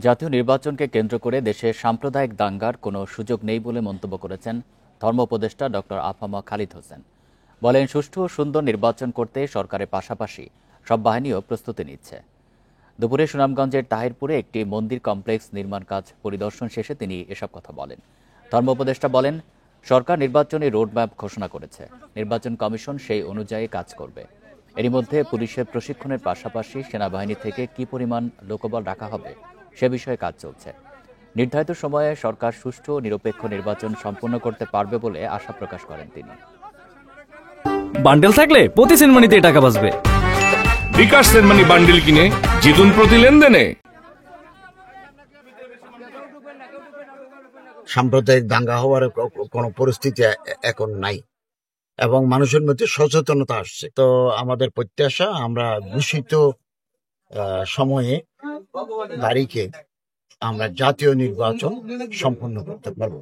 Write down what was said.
জাতীয় নির্বাচনকে কেন্দ্র করে দেশে সাম্প্রদায়িক দাঙ্গার কোনো সুযোগ নেই বলে মন্তব্য করেছেন ধর্ম উপদেষ্টা ডক্টর আফামা খালিদ হোসেন। বলেন, সুষ্ঠু ও সুন্দর নির্বাচন করতে সরকারের পাশাপাশি সব বাহিনীও প্রস্তুতি নিচ্ছে। দুপুরে সুনামগঞ্জের তাহিরপুরে একটি মন্দির কমপ্লেক্স নির্মাণ কাজ পরিদর্শন শেষে তিনি এসব কথা বলেন। ধর্ম উপদেষ্টা বলেন, সরকার নির্বাচনী রোডম্যাপ ঘোষণা করেছে, নির্বাচন কমিশন সেই অনুযায়ী কাজ করবে। এরই মধ্যে পুলিশের প্রশিক্ষণের পাশাপাশি সেনাবাহিনী থেকে কি পরিমাণ লোকবল রাখা হবে সে বিষয়ে কাজ চলছে। নির্ধারিত সময়ে সরকার সুষ্ঠু ও নিরপেক্ষ নির্বাচন সম্পন্ন করতে পারবে বলে আশা প্রকাশ করেন তিনি। বান্ডেল থাকলে প্রতি সেনমানিতে টাকা বাঁচবে। বিকাশ সেনমানি বান্ডেল কিনে জিতুন প্রতি লেনদেনে। সাম্প্রদায়িক দাঙ্গা হওয়ার কোনো পরিস্থিতি এখন নাই এবং মানুষের মধ্যে সচেতনতা আসছে। তো আমাদের প্রত্যাশা আমরা ঘোষিত সময়ে তারিখে আমরা জাতীয় নির্বাচন সম্পন্ন করতে পারবো।